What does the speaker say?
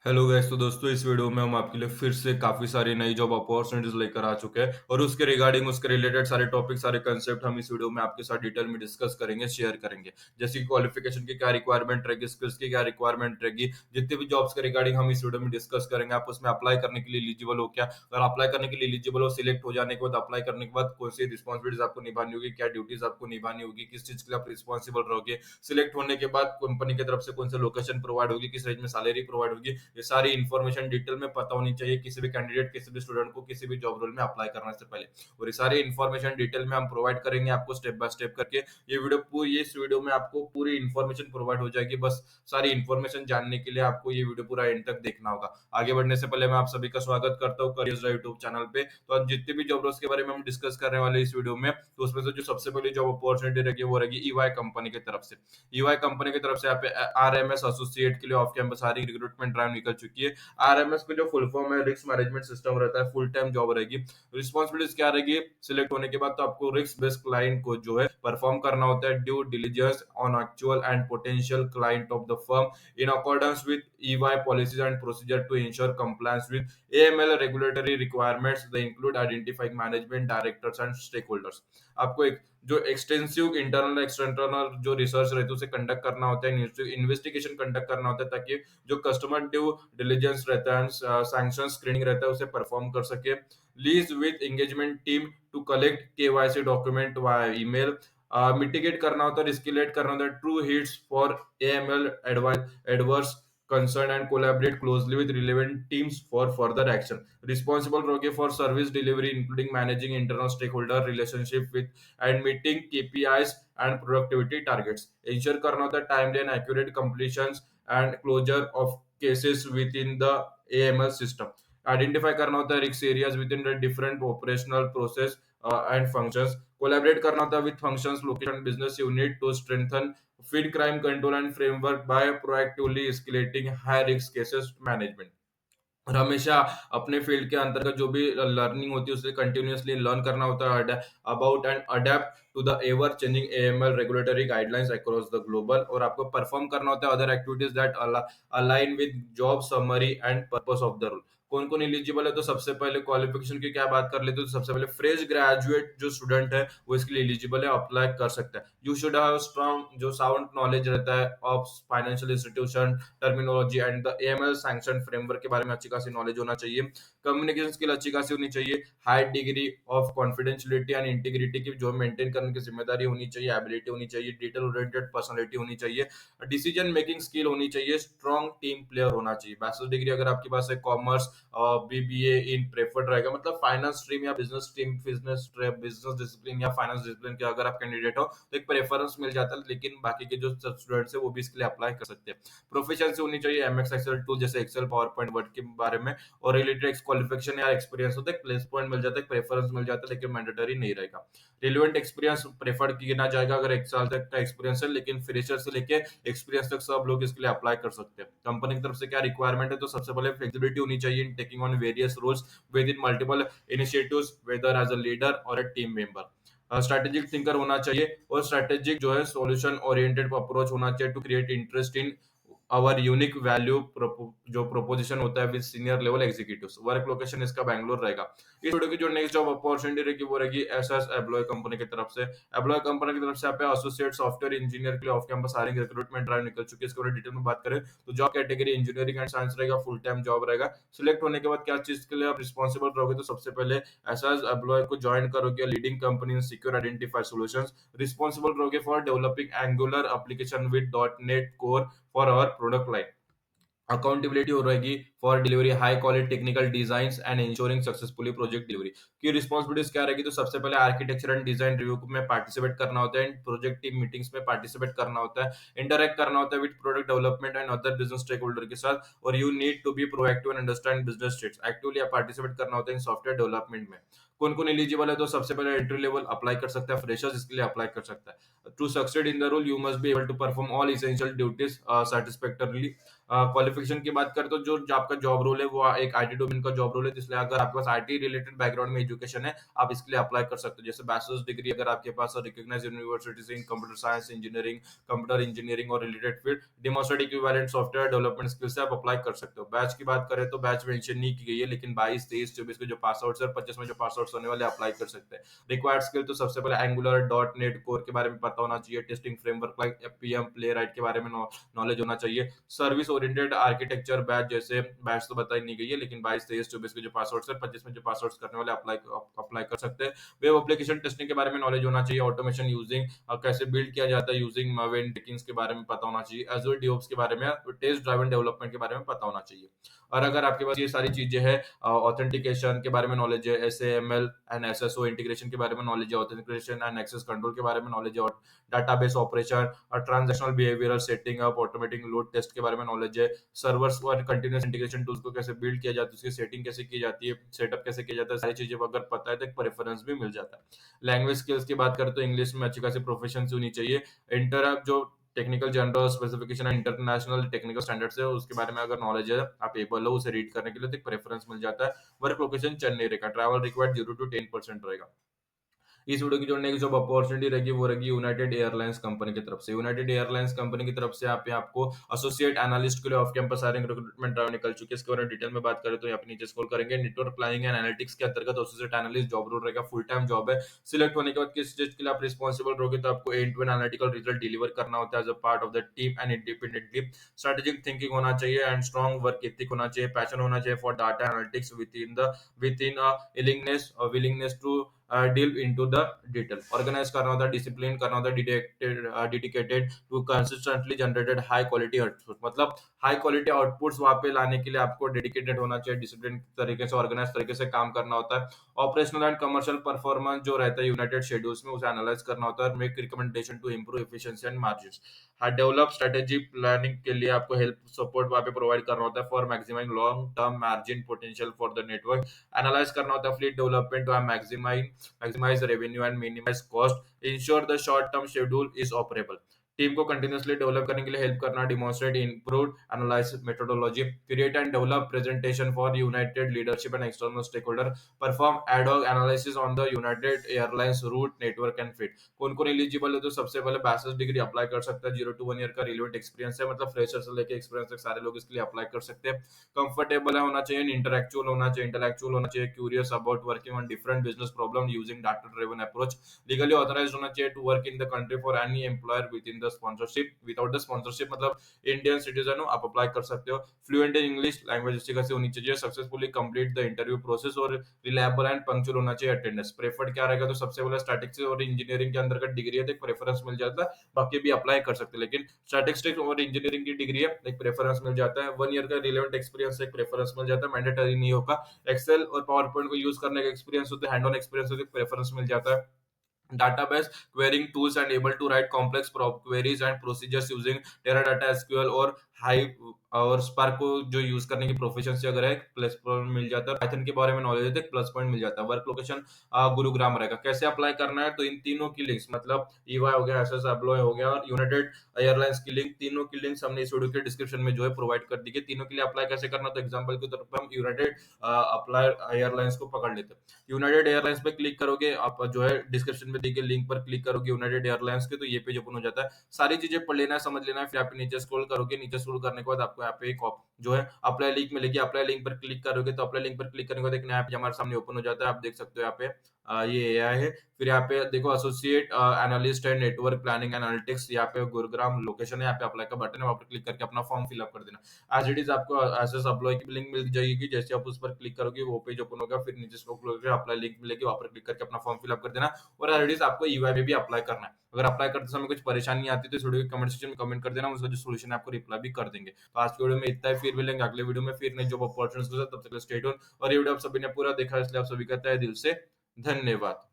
Hello guys. तो दोस्तों, इस वीडियो में हम आपके लिए फिर से काफी सारी नई जॉब अपॉर्चुनिटीज लेकर आ चुके हैं और उसके रिगार्डिंग उसके रिलेटेड सारे टॉपिक सारे कंसेप्ट हम इस वीडियो में आपके साथ डिटेल में डिस्कस करेंगे, शेयर करेंगे। जैसे कि क्वालिफिकेशन की क्या रिक्वायरमेंट रहेगी, स्किल्स की क्या रिक्वायरमेंट रहेगी, जितने भी जॉब्स के रिगार्डिंग हम इस वीडियो में डिस्कस करेंगे। आप उसमें अप्लाई करने के लिए एलिजिबल हो क्या, अगर अप्लाई करने के लिए एलिजिबल हो, सिलेक्ट हो जाने के बाद अप्लाई करने के बाद कौन सी रिस्पॉन्सिबिलिटीज आपको निभानी होगी, क्या ड्यूटीज आपको निभानी होगी, किस चीज के लिए आप रिस्पॉन्सिबल रहोगे, सिलेक्ट होने के बाद कंपनी की तरफ से कौन से लोकेशन प्रोवाइड होगी, किस रेंज में सैलरी प्रोवाइड होगी, ये सारी इन्फॉर्मेशन डिटेल में पता होनी चाहिए किसी भी कैंडिडेट, किसी भी स्टूडेंट को किसी भी जॉब रोल में अप्लाई करने से पहले। और ये सारी इन्फॉर्मेशन डिटेल में हम प्रोवाइड करेंगे आपको स्टेप बाय स्टेप करके। इस वीडियो में आपको पूरी इन्फॉर्मेशन प्रोवाइड हो जाएगी। बस सारी इन्फॉर्मेशन जानने के लिए आपको ये वीडियो पूरा एंड तक देखना होगा। आगे बढ़ने से पहले मैं आप सभी का स्वागत करता हूँ करियर्स यूट्यूब चैनल पे। तो आज जितने भी जॉब रोल्स के बारे में हम डिस्कस करने वाले इस वीडियो में, तो उसमें से जो सबसे पहली जॉब अपॉर्चुनिटी रहेगी वो रहेगी ईवाई कंपनी की तरफ से। ईवाई कंपनी की तरफ से यहाँ पे आरएमएस एसोसिएट के लिए ऑफ कैंपस सारी रिक्रूटमेंट ड्राइव निकल चुकी है। आरएमएस का जो फुल फॉर्म है रिस्क मैनेजमेंट सिस्टम रहता है, फुल टाइम जॉब रहेगी। रिस्पॉन्सिबिलिटीज क्या रहेगी, सिलेक्ट होने के बाद तो आपको रिस्क बेस्ड क्लाइंट को जो है परफॉर्म करना होता है, due diligence on actual and potential client of the firm in accordance with EY policies and procedure to ensure compliance with AML regulatory requirements. They include identifying management directors and stakeholders. आपको एक जो extensive internal external जो research रहती है उसे conduct करना होता है, इन्वेस्टिगेशन कंडक्ट करना होता है, ताकि जो कस्टमर ड्यू डिलीजेंस रहता है, सैंक्शन स्क्रीनिंग रहता है, उसे परफॉर्म कर सके। Liaise with engagement team to collect KYC document via email. Mitigate करना होता है, रिस्किलेट करना होता है, true hits for AML adverse concern and collaborate closely with relevant teams for further action. Responsible रहोगे for service delivery including managing internal stakeholder relationship with and meeting KPIs and productivity targets. Ensure करना होता है timely and accurate completions and closure of cases within the AML system. Identify करना होता है risk areas within the different operational process and functions. Collaborate करना होता है with functions, location, business unit to strengthen feed crime control and framework by proactively escalating high risk cases management। और हमेशा अपने field के अंतर्गत जो भी लर्निंग होती है उसे कंटिन्यूअसली लर्न करना होता है about and adapt to the ever changing AML regulatory guidelines across the global. और आपको परफॉर्म करना होता है other activities that align with job summary and purpose of the role. कौन कौन एलिजिबल है, तो सबसे पहले क्वालिफिकेशन की क्या बात कर लेते हैं, तो सबसे पहले फ्रेश ग्रेजुएट जो स्टूडेंट है वो इसके लिए एलिजिबल है, अप्लाई कर सकता है। यू शुड हैव स्ट्रॉन्ग जो साउंड नॉलेज रहता है of financial institution terminology and the AML sanction framework के बारे में अच्छी खासी नॉलेज होना चाहिए। कम्युनिकेशन स्किल अच्छी खासी होनी चाहिए। High degree of confidentiality and integrity की जो मेंटेन करने की जिम्मेदारी होनी चाहिए, एबिलिटी होनी चाहिए, डिटेल ओरिएंटेड पर्सनालिटी होनी चाहिए, डिसीजन मेकिंग स्किल होनी चाहिए, स्ट्रॉन्ग टीम प्लेयर होना चाहिए। बैचलर डिग्री अगर आपके पास है कॉमर्स BBA इन प्रेफर्ड रहेगा, मतलब फाइनेंस स्ट्रीम या बिजनेस स्ट्रीम, बिजनेस डिसिप्लिन या फाइनेंस डिसिप्लिन के अगर आप कैंडिडेट हो तो एक प्रेफरेंस मिल जाता है, लेकिन बाकी के जो स्टूडेंट्स है वो भी इसके लिए अप्लाई कर सकते हैं। प्रोफिशिएंसी होनी चाहिए एमएस एक्सेल टूल जैसे एक्सेल, पावर पॉइंट, वर्ड के बारे में। और रिलेटेड क्वालिफिकेशन या एक्सपीरियंस होता है, प्लेस पॉइंट मिल जाता है, प्रेफरेंस मिल जाता है, लेकिन मैंडेटरी नहीं रहेगा। रिलेवेंट एक्सपीरियंस प्रेफर किया जाएगा अगर 1 साल तक का एक्सपीरियंस है, लेकिन फ्रेशर से लेके एक्सपीरियंस तक सब लोग इसके लिए अप्लाई कर सकते हैं। कंपनी की तरफ से क्या रिक्वायरमेंट है, तो सबसे पहले फ्लेक्सिबिलिटी होनी चाहिए in taking on various roles within multiple initiatives whether as a leader और a team member. Strategic thinker होना चाहिए और स्ट्रेटेजिक जो है सॉल्यूशन ओरिएंटेड अप्रोच होना चाहिए to create interest in our unique value जो प्रोपोजिशन होता है with senior level executives. Work location इसका बैंगलोर रहेगा। इस वीडियो की जो नेक्स्ट जॉब अपॉर्चुनिटी रहेगी वो रहेगी एसएस एब्लॉय कंपनी की तरफ से। एब्लॉय कंपनी की तरफ से आप एसोसिएट सॉफ्टवेयर इंजीनियर के लिए off campus hiring recruitment drive निकल चुकी है। इसके बारे में डिटेल में बात करें तो job category engineering and science रहेगा, फुल टाइम जॉब रहेगा। सिलेक्ट होने के बाद क्या चीज के लिए आप रिस्पॉन्सिबल रहोगे, तो सबसे पहले एसएस एब्लॉय को ज्वाइन करोगे leading company in secure identify solutions. Responsible रहोगे for developing Angular application with .NET core for our product line. Accountability हो रहेगी for delivery high quality technical design and ensuring successfully project delivery. Key responsibilities क्या रहेगी, तो सबसे पहले architecture and design review में participate करना होता है, प्रोजेक्ट टीम मीटिंग्स में पार्टिसिपेट करना होता है, इंटरेक्ट करना होता है with product development and other business stake holder के साथ। और you need to be proactive and understand business states. Actively participate करना होता है इन सॉफ्टवेयर डेवलपमेंट में। कौन कौन एलिजिबल है, तो सबसे पहले एंट्री लेवल अप्लाई कर सकता है, फ्रेशर्स इसके लिए अप्लाई कर सकता है। To succeed in the role you must be able to perform all essential duties satisfactorily. Qualification की बात करें तो जो आपका जॉब रोल है वो एक आईटी डोमेन का जॉब रोल है, इसलिए अगर आपके पास आईटी रिलेटेड बैकग्राउंड में एजुकेशन है, आप इसके लिए अप्लाई कर सकते हो। जैसे बैचलर्स डिग्री अगर आपके पास recognised universities in computer science engineering, computer engineering और related field, demonstrate equivalent software development skill से आप अप्लाई कर सकते हो। बैच की बात करें तो बैच मेंशन नहीं की गई है, लेकिन 22, 23, 24 के जो पास आउट्स है और 25 में जो पास आउट्स होने वाले अप्लाई कर सकते हैं। रिक्वायर्ड स्किल तो सबसे पहले एंगुलर, डॉट नेट कोर के बारे में पता होना चाहिए, testing framework like FPM, play right के बारे में नॉलेज होना चाहिए। सर्विस ओरिएंटेड आर्किटेक्चर बैच, जैसे बैच तो बताई नहीं गई है, लेकिन 22, 23, 24 के जो पास आउट्स है, 25 में जो पास आउट्स करने वाले अप्लाई कर सकते हैं। वेब एप्लीकेशन टेस्टिंग के बारे में नॉलेज होना चाहिए, ऑटोमेशन यूजिंग कैसे बिल्ड किया जाता है यूजिंग मावेन टेकिंग्स के बारे में पता होना चाहिए, एजूर डीओप्स के बारे में, टेस्ट ड्राइवन डेवलपमेंट के बारे में पता होना चाहिए। और अगर आपके पास ये सारी चीजें हैं, ऑथेंटिकेशन के बारे में नॉलेज है, एसएएमएल एंड एसएसओ इंटीग्रेशन के बारे में नॉलेज है, ऑथेंटिकेशन एंड एक्सेस कंट्रोल के बारे में नॉलेज है, और डाटाबेस ऑपरेशन और transactional behavioural setting up, automating load test के बारे में नॉलेज है, सर्वर्स और कंटिन्यूअस इंटीग्रेशन टूल्स को कैसे बिल्ड किया जाता है, उसकी सेटिंग कैसे की जाती है, सेटअप कैसे किया जाता है, सारी चीजें अगर पता है तो एक प्रेफरेंस भी मिल जाता है। लैंग्वेज स्किल्स की बात करें तो इंग्लिश में अच्छी खासी प्रोफिशिएंसी होनी चाहिए। इंटर जो टेक्निकल जनरल स्पेसिफिकेशन है, इंटरनेशनल टेक्निकल स्टैंडर्ड्स है, उसके बारे में अगर नॉलेज है, आप एबल हो उसे रीड करने के लिए, तो एक प्रेफरेंस मिल जाता है। वर्क लोकेशन चेन्नई रहेगा, ट्रैवल रिक्वायर्ड 0 to 10% रहेगा। इस वीडियो की जो नेक्स्ट जॉब अपॉर्चुनिटी रहेगी वो रहेगी यूनाइटेड एयरलाइंस कंपनी की तरफ से। यूनाइटेड एयरलाइंस कंपनी की तरफ से यहाँ पे आपको एसोसिएट एनालिस्ट के लिए off campus hiring recruitment drive निकल चुकी है। इसके बारे में डिटेल में बात करें तो यहाँ पे नीचे स्क्रॉल करेंगे, नेटवर्क प्लानिंग एंड एनालिटिक्स के अंतर्गत एसोसिएट एनालिस्ट जॉब रोल रहेगा, फुल टाइम जॉब है। सिलेक्ट होने के बाद किस चीज के लिए आप रिस्पॉन्सिबल रहोगे, तो आपको end to end analytical result deliver करना होता है as a part of the team and independently. Strategic thinking होना चाहिए एंड स्ट्रॉन्ग वर्क एथिक होना चाहिए, पैशन होना चाहिए for data analytics with in willingness to delve into the detail, organize करना होता है, डिसिप्लिन करना होता है, dedicated to consistently generated high quality output, मतलब हाई क्वालिटी आउटपुट्स वहां पे लाने के लिए आपको डेडिकेटेड होना चाहिए, डिसिप्लिन तरीके से, ऑर्गेनाइज तरीके से काम करना होता है। ऑपरेशनल एंड कमर्शियल परफॉर्मेंस जो रहता है यूनाइटेड शेड्यूल्स में, उसे एनालाइज करना होता है, make recommendation to improve efficiency and margin. हाँ, डेवलप स्ट्रेटेजी प्लानिंग के लिए आपको हेल्प सपोर्ट वहां पे प्रोवाइड करना होता है for maximise long term margin potential for the network. Analyse करना होता है fleet development to maximize revenue and minimize cost, ensure the short term schedule is operable। टीम को कंटिन्यूसली डेवलप करने के लिए हेल्प करना, demonstrate improved analysis methodology, create and develop presentation for United leadership and external stake holder, perform ad hoc analysis on the United Airlines route network and fit. कौन कौन eligible है, तो सबसे पहले बैचलर्स डिग्री अप्लाई कर सकता है, 0 to 1 ईयर का रिलेवेंट एक्सपीरियंस है, मतलब फ्रेशर से लेकर एक्सपीरियंस तक सारे लोग इसके लिए अप्लाई कर सकते हैं। कंफर्टेबल होना चाहिए, इंटेलेक्चुअल होना चाहिए, curious about working on different business problem using data driven approach, legally authorised होना चाहिए to work in the country for any employer with in the sponsorship, without the sponsorship मतलब इंडियन सिटीजन हो आप apply कर सकते हो। Fluent in English language अच्छी खासी होनी चाहिए, successfully complete the interview process और रिलायबल एंड पंक्चुअल होना चाहिए अटेंडेंस। प्रेफर्ड क्या रहेगा, तो सबसे पहले स्टैटिस्टिक्स और इंजीनियरिंग के अंदर का डिग्री है तो एक प्रेफरेंस मिल जाता है, बाकी भी अप्लाई कर सकते हैं, लेकिन स्टैटिस्टिक्स और इंजीनियरिंग की डिग्री है एक प्रेफरेंस मिल जाता है। 1 ईयर का रिलेवेंट एक्सपीरियंस एक प्रेफरेंस मिल जाता है, मैंडेटरी नहीं होगा। एक्सेल और पावर पॉइंट को यूज करने का एक्सपीरियंस होता है, हैंड ऑन एक्सपीरियंस होता है, प्रेफरेंस मिल जाता है। database querying tools and able to write complex queries and procedures using Teradata SQL और हाइव और स्पार्क को जो यूज करने की प्रोफिशिएंसी अगर है प्लस पॉइंट मिल जाता है, पाइथन के बारे में नॉलेज है तो प्लस पॉइंट मिल जाता है। वर्क लोकेशन गुरुग्राम रहेगा। कैसे अप्लाई करना है, तो इन तीनों की लिंक्स मतलब ईवाई हो गया, एसएस एब्लॉय हो गया और यूनाइटेड एयरलाइंस की लिंक, तीनों की लिंक्स हमने इस वीडियो के डिस्क्रिप्शन में जो है प्रोवाइड कर दी है। तीनों के लिए अप्लाई कैसे करना, तो एग्जांपल के तौर पर हम यूनाइटेड अप्लाई एयरलाइंस को पकड़ लेते हैं। यूनाइटेड एयरलाइंस पे क्लिक करोगे, आप जो है डिस्क्रिप्शन में दी गई लिंक पर क्लिक करोगे यूनाइटेड एयरलाइंस के, तो ये पेज ओपन हो जाता है। सारी चीजें पढ़ लेना है, समझ लेना है, फिर आप नीचे स्क्रॉल करोगे, नीचे स्क्रॉल करने के बाद आपको यहाँ पे एक जो है अप्लाई लिंक मिलेगी, अप्लाई लिंक पर क्लिक करोगे, तो अप्लाई लिंक पर क्लिक करने के बाद एक नया पेज हमारे सामने ओपन हो जाता है। आप देख सकते हो यहाँ पे ये एआई है, फिर यहाँ पे देखो एसोसिएट एनालिस्ट है नेटवर्क प्लानिंग एनालिटिक्स, यहाँ पे गुरुग्राम लोकेशन है, यहाँ पे अप्लाई का बटन है, वहां पर क्लिक करके अपना फॉर्म फिलअप कर देना। एज इट इज आपको एसएस अप्लाई की लिंक मिल जाएगी, जैसे आप उस पर क्लिक करोगे वो पेज ओपन होगा, फिर नीचे स्क्रॉल करोगे अप्लाई लिंक मिलेगी, वहां पर क्लिक करके अपना फॉर्म फिलअप कर देना। और एज इट इज आपको ईवाई में भी अप्लाई करना है। अगर अप्लाई करते समय कुछ परेशानी आती है तो इस वीडियो के कमेंट सेक्शन में कमेंट कर देना, उसका जो सोल्यूशन है आपको रिप्लाई भी कर देंगे। तो आज की वीडियो में इतना ही, फिर मिलेंगे अगले वीडियो में फिर नई जॉब अपॉर्चुनिटीज के साथ, तब तक स्टे ट्यून। और ये वीडियो आप सभी ने पूरा देखा इसलिए आप सभी कहते हैं दिल से धन्यवाद।